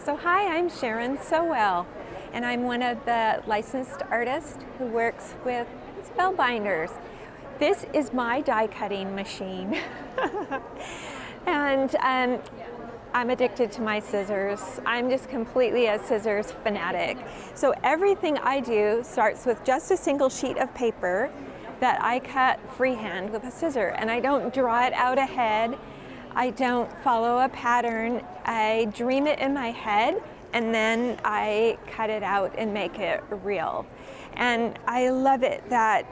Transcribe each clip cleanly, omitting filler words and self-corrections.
So hi, I'm Sharyn Sowell, and I'm one of the licensed artists who works with Spellbinders. This is my die cutting machine. And I'm addicted to my scissors. I'm just completely a scissors fanatic. So everything I do starts with just a single sheet of paper that I cut freehand with a scissor, and I don't draw it out ahead. I don't follow a pattern. I dream it in my head, and then I cut it out and make it real. And I love it that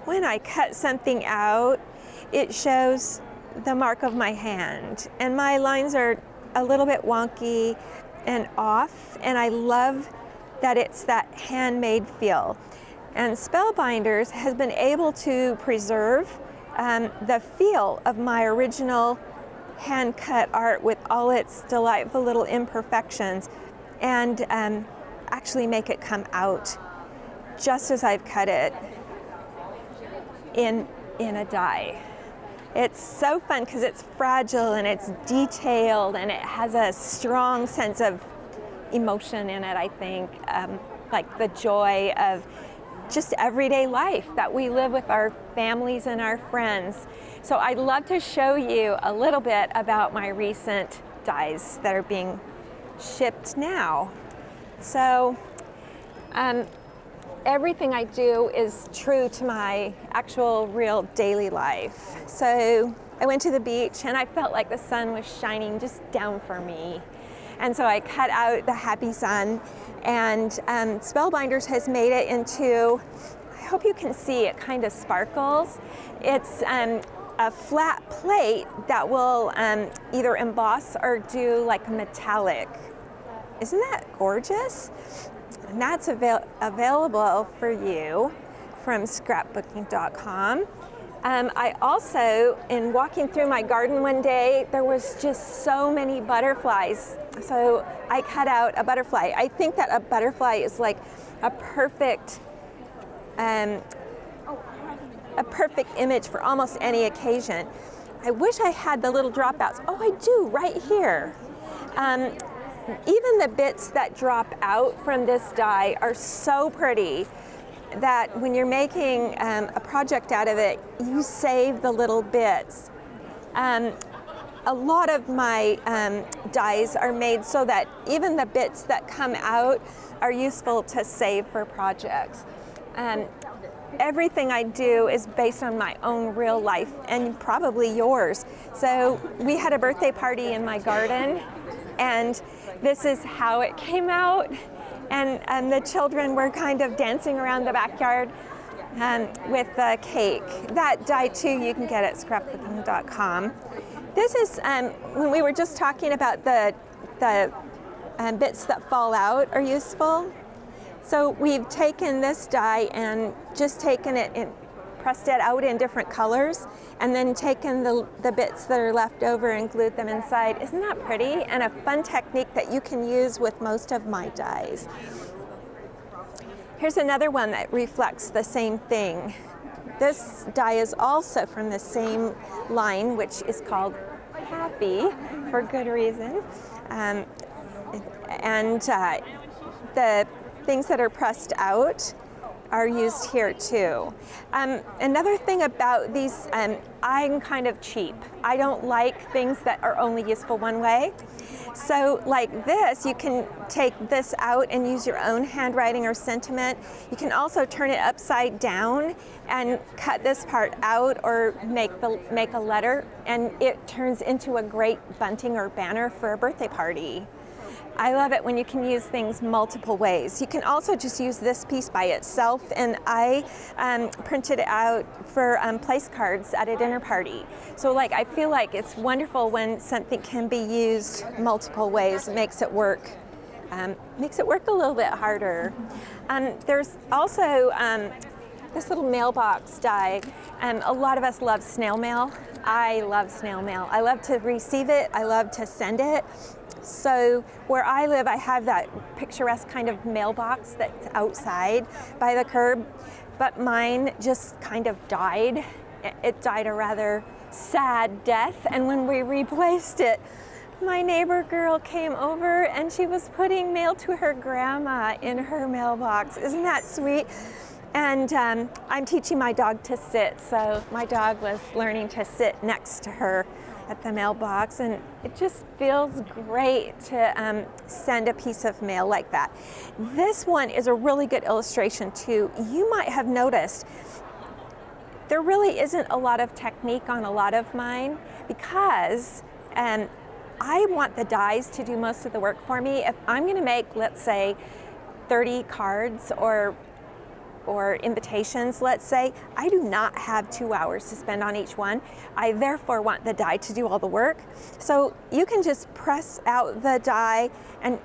when I cut something out, it shows the mark of my hand. And my lines are a little bit wonky and off, and I love that it's that handmade feel. And Spellbinders has been able to preserve the feel of my original hand-cut art with all its delightful little imperfections, and actually make it come out just as I've cut it in a die. It's so fun because it's fragile and it's detailed and it has a strong sense of emotion in it, I think, like the joy of just everyday life that we live with our families and our friends. So I'd love to show you a little bit about my recent dies that are being shipped now. So everything I do is true to my actual real daily life. So I went to the beach and I felt like the sun was shining just down for me. And so I cut out the happy sun, and Spellbinders has made it into, I hope you can see, it kind of sparkles. It's a flat plate that will either emboss or do like a metallic. Isn't that gorgeous? And that's available for you from Scrapbook.com. I also, in walking through my garden one day, there was just so many butterflies. So I cut out a butterfly. I think that a butterfly is like a perfect image for almost any occasion. I wish I had the little dropouts. Oh, I do, right here. Even the bits that drop out from this die are so pretty that when you're making a project out of it, you save the little bits. A lot of my dies are made so that even the bits that come out are useful to save for projects. Everything I do is based on my own real life and probably yours. So we had a birthday party in my garden, and this is how it came out. And the children were kind of dancing around the backyard with the cake. That die too you can get at Scrapbook.com. This is when we were just talking about the bits that fall out are useful. So we've taken this die and just taken it and pressed it out in different colors, and then taken the bits that are left over and glued them inside. Isn't that pretty? And a fun technique that you can use with most of my dies. Here's another one that reflects the same thing. This die is also from the same line, which is called Happy, for good reason. The things that are pressed out are used here too. Another thing about these, I'm kind of cheap. I don't like things that are only useful one way. So like this, you can take this out and use your own handwriting or sentiment. You can also turn it upside down and cut this part out or make a letter, and it turns into a great bunting or banner for a birthday party. I love it when you can use things multiple ways. You can also just use this piece by itself, and I printed it out for place cards at a dinner party. So like, I feel like it's wonderful when something can be used multiple ways. It makes it work a little bit harder. There's also this little mailbox die. A lot of us love snail mail. I love snail mail. I love to receive it. I love to send it. So where I live, I have that picturesque kind of mailbox that's outside by the curb, but mine just kind of died. It died a rather sad death, and when we replaced it, My neighbor girl came over and she was putting mail to her grandma in her mailbox. Isn't that sweet? And I'm teaching my dog to sit, so my dog was learning to sit next to her at the mailbox, and it just feels great to send a piece of mail like that. This one is a really good illustration too. You might have noticed there really isn't a lot of technique on a lot of mine because I want the dies to do most of the work for me. If I'm going to make, let's say, 30 cards or invitations, let's say, I do not have 2 hours to spend on each one. I therefore want the die to do all the work. So you can just press out the die, and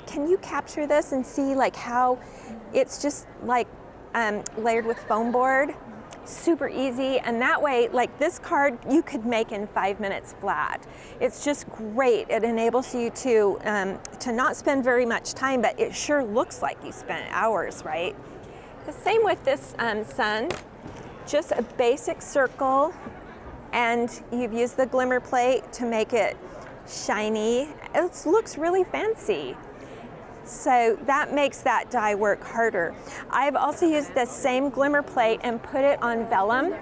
can you capture this and see like how it's just like layered with foam board? Super easy, and that way, like this card you could make in 5 minutes flat. It's just great. It enables you to not spend very much time, but it sure looks like you spent hours, right? The same with this sun, just a basic circle, and you've used the glimmer plate to make it shiny. It looks really fancy. So that makes that die work harder. I've also used the same glimmer plate and put it on vellum.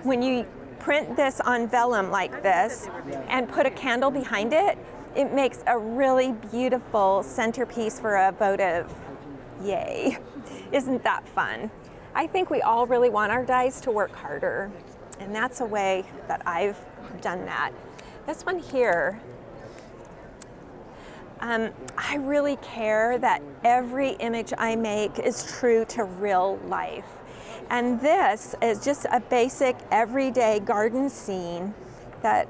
When you print this on vellum like this and put a candle behind it, it makes a really beautiful centerpiece for a votive. Yay. Isn't that fun? I think we all really want our dies to work harder, and that's a way that I've done that. This one here, I really care that every image I make is true to real life. And this is just a basic everyday garden scene that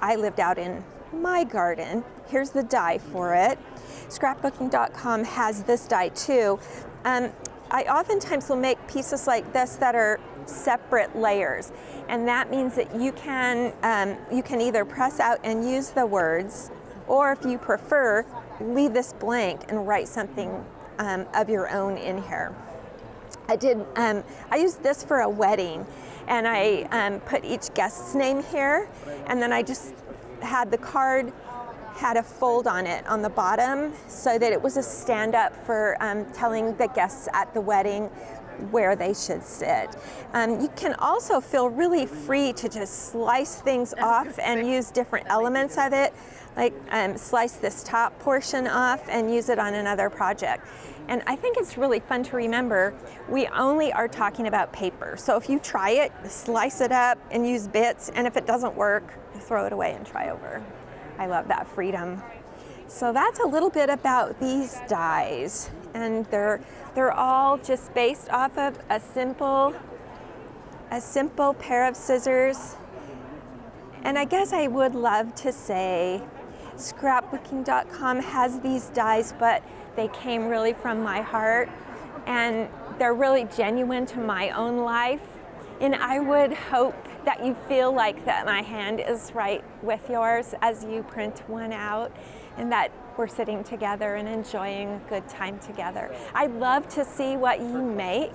I lived out in my garden. Here's the die for it. Scrapbooking.com has this die too. I oftentimes will make pieces like this that are separate layers, and that means that you can either press out and use the words, or if you prefer, leave this blank and write something of your own in here. I used this for a wedding, and I put each guest's name here, and then I just had the card had a fold on it on the bottom so that it was a stand-up for telling the guests at the wedding where they should sit. You can also feel really free to just slice things off and use different elements of it, like slice this top portion off and use it on another project. And I think it's really fun to remember, we only are talking about paper. So if you try it, slice it up and use bits, and if it doesn't work, throw it away and try over. I love that freedom. So that's a little bit about these dies, and they're all just based off of a simple pair of scissors. And I guess I would love to say Scrapbooking.com has these dies, but they came really from my heart, and they're really genuine to my own life. And I would hope that you feel like that my hand is right with yours as you print one out, and that we're sitting together and enjoying a good time together. I'd love to see what you make,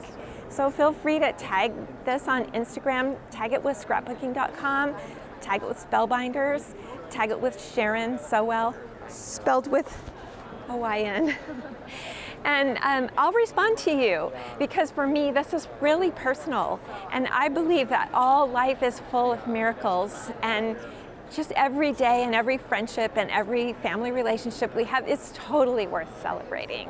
so feel free to tag this on Instagram, tag it with Scrapbooking.com, tag it with Spellbinders, tag it with Sharyn Sowell, spelled with Hawaiian. And I'll respond to you, because for me this is really personal, and I believe that all life is full of miracles, and just every day and every friendship and every family relationship we have is totally worth celebrating.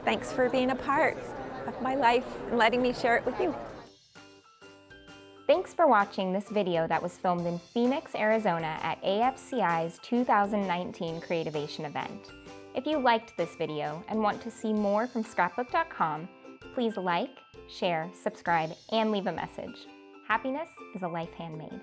Thanks for being a part of my life and letting me share it with you. Thanks for watching this video that was filmed in Phoenix, Arizona at AFCI's 2019 Creativation event. If you liked this video and want to see more from Scrapbook.com, please like, share, subscribe, and leave a message. Happiness is a life handmade.